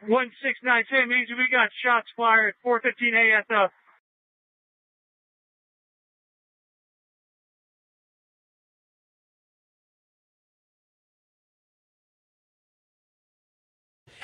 1692 means we got shots fired at 4:15 ASF.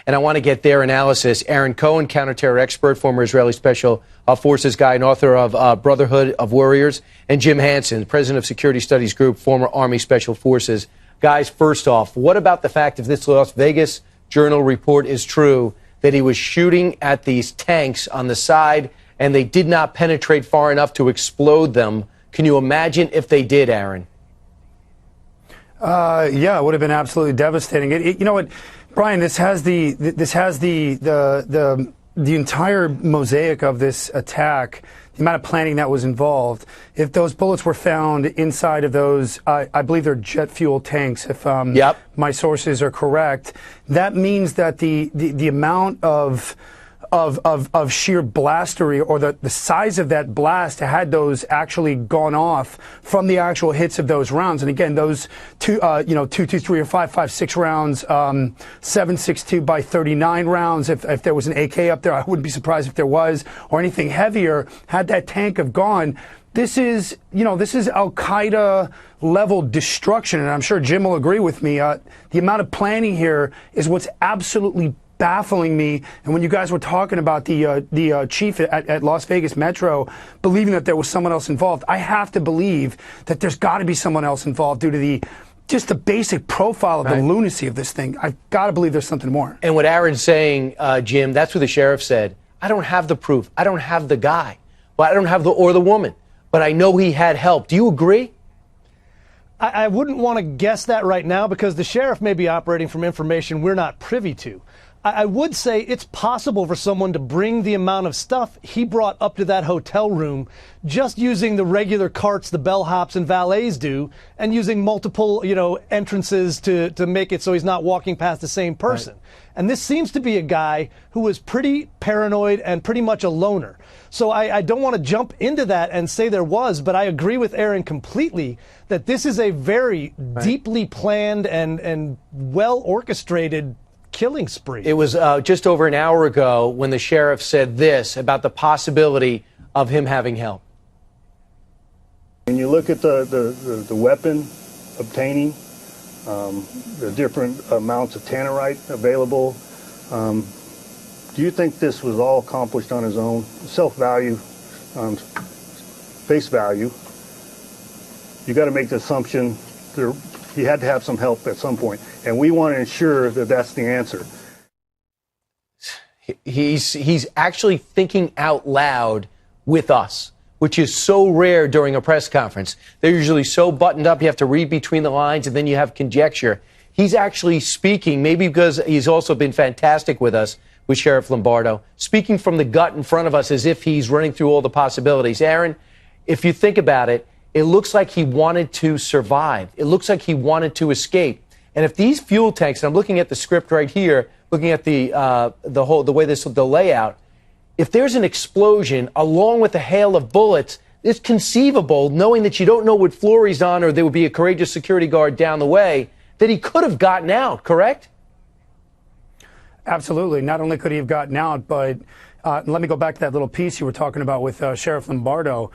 And I want to get their analysis. Aaron Cohen, counterterror expert, former Israeli Special Forces guy and author of Brotherhood of Warriors, and Jim Hansen, president of Security Studies Group, former Army Special Forces. Guys, first off, what about the fact if this Las Vegas Journal report is true, that he was shooting at these tanks on the side and they did not penetrate far enough to explode them? Can you imagine if they did, Aaron? Yeah, it would have been absolutely devastating. You know what, Brian? This has the entire mosaic of this attack. The amount of planning that was involved. If those bullets were found inside of those, I believe they're jet fuel tanks. If my sources are correct, that means that the amount of sheer blastery, or the size of that blast, had those actually gone off from the actual hits of those rounds. And again, those 223 or 5.56 rounds, 7.62 by 39 rounds. If there was an AK up there, I wouldn't be surprised if there was, or anything heavier. Had that tank have gone, this is Al Qaeda level destruction. And I'm sure Jim will agree with me. The amount of planning here is what's absolutely baffling me. And when you guys were talking about the chief at Las Vegas Metro believing that there was someone else involved, I have to believe that there's got to be someone else involved due to just the basic profile of the lunacy of this thing. I've got to believe there's something more. And what Aaron's saying, Jim, that's what the sheriff said. I don't have the proof. I don't have the guy. Well, I don't have the woman. But I know he had help. Do you agree? I wouldn't want to guess that right now, because the sheriff may be operating from information we're not privy to. I would say it's possible for someone to bring the amount of stuff he brought up to that hotel room just using the regular carts the bellhops and valets do, and using multiple, entrances to make it so he's not walking past the same person. Right. And this seems to be a guy who was pretty paranoid and pretty much a loner. So I don't want to jump into that and say there was, but I agree with Aaron completely that this is a very deeply planned and well orchestrated killing spree. It was just over an hour ago when the sheriff said this about the possibility of him having help. When you look at the weapon obtaining, the different amounts of tannerite available, do you think this was all accomplished on his own? Self-value, face value, you got to make the assumption there, he had to have some help at some point, and we want to ensure that that's the answer. He's actually thinking out loud with us, which is so rare during a press conference. They're usually so buttoned up, you have to read between the lines, and then you have conjecture. He's actually speaking, maybe because he's also been fantastic with us, with Sheriff Lombardo, speaking from the gut in front of us as if he's running through all the possibilities. Aaron, if you think about it, it looks like he wanted to survive. It looks like he wanted to escape. And if these fuel tanks, and I'm looking at the script right here, looking at the layout, if there's an explosion along with a hail of bullets, it's conceivable, knowing that you don't know what floor he's on, or there would be a courageous security guard down the way, that he could have gotten out, correct? Absolutely. Not only could he have gotten out, but let me go back to that little piece you were talking about with Sheriff Lombardo.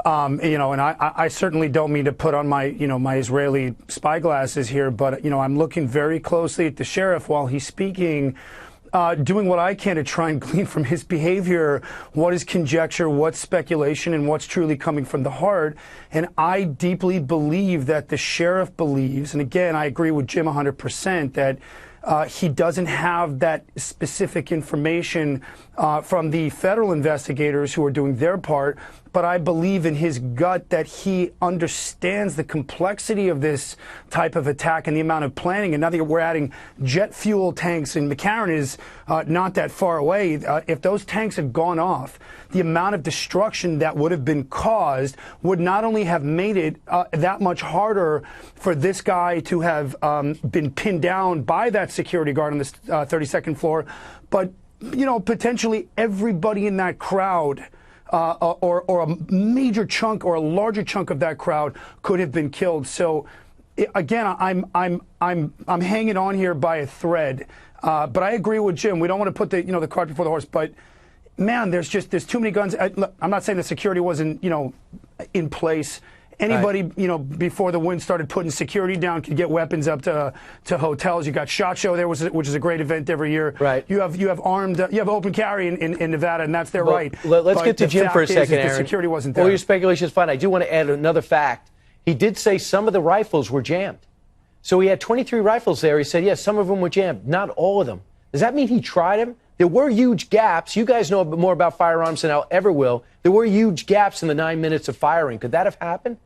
And I certainly don't mean to put on my, my Israeli spyglasses here, but, I'm looking very closely at the sheriff while he's speaking, doing what I can to try and glean from his behavior what is conjecture, what's speculation, and what's truly coming from the heart. And I deeply believe that the sheriff believes, and again, I agree with Jim 100%, that he doesn't have that specific information from the federal investigators who are doing their part, but I believe in his gut that he understands the complexity of this type of attack and the amount of planning. And now that we're adding jet fuel tanks, and McCarran is not that far away, if those tanks had gone off, the amount of destruction that would have been caused would not only have made it that much harder for this guy to have been pinned down by that security guard on the 32nd floor, but potentially everybody in that crowd, or a major chunk or a larger chunk of that crowd could have been killed. So again, I'm hanging on here by a thread. But I agree with Jim. We don't want to put the cart before the horse. But man, there's too many guns. Look, I'm not saying the security wasn't in place. Anybody, before the wind started putting security down, could get weapons up to hotels. You got SHOT Show there, which is a great event every year. Right. You have open carry in Nevada, and that's their right. Let's get to Jim for a second, Aaron. The security wasn't there. All your speculation is fine. I do want to add another fact. He did say some of the rifles were jammed. So he had 23 rifles there. He said, yes, some of them were jammed. Not all of them. Does that mean he tried them? There were huge gaps. You guys know more about firearms than I ever will. There were huge gaps in the 9 minutes of firing. Could that have happened?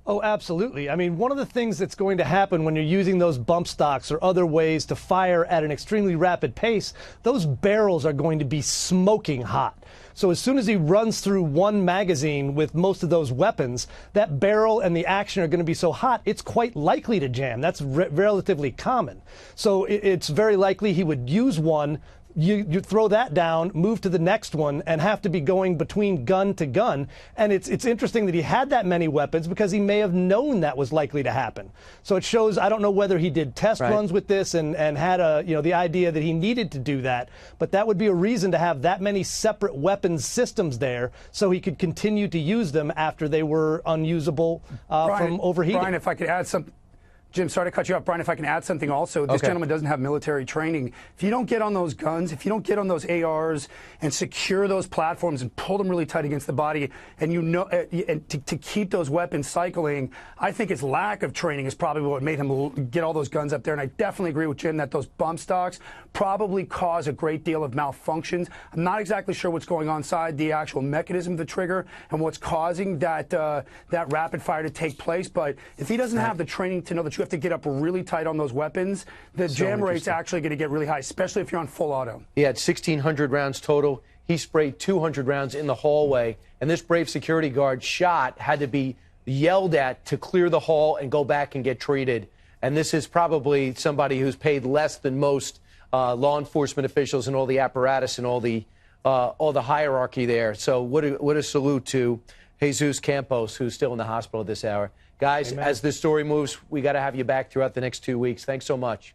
Oh, absolutely. I mean, one of the things that's going to happen when you're using those bump stocks or other ways to fire at an extremely rapid pace, those barrels are going to be smoking hot. So as soon as he runs through one magazine with most of those weapons, that barrel and the action are going to be so hot, it's quite likely to jam. That's relatively common. So it's very likely he would use one. You throw that down, move to the next one, and have to be going between gun to gun. And it's interesting that he had that many weapons because he may have known that was likely to happen. So it shows, I don't know whether he did test runs with this and had the idea that he needed to do that, but that would be a reason to have that many separate weapons systems there so he could continue to use them after they were unusable from overheating. Brian, if I could add something. Jim, sorry to cut you off. Brian, if I can add something also, this gentleman doesn't have military training. If you don't get on those guns, if you don't get on those ARs and secure those platforms and pull them really tight against the body, and and to keep those weapons cycling, I think his lack of training is probably what made him get all those guns up there. And I definitely agree with Jim that those bump stocks probably cause a great deal of malfunctions. I'm not exactly sure what's going on inside the actual mechanism of the trigger and what's causing that rapid fire to take place. But if he doesn't have the training to know that you have to get up really tight on those weapons, the jam rate's actually going to get really high, especially if you're on full auto. He had 1,600 rounds total. He sprayed 200 rounds in the hallway, and this brave security guard had to be yelled at to clear the hall and go back and get treated. And this is probably somebody who's paid less than most law enforcement officials and all the apparatus and all the hierarchy there. So what a salute to Jesus Campos, who's still in the hospital at this hour. Guys, as this story moves, we got to have you back throughout the next 2 weeks. Thanks so much.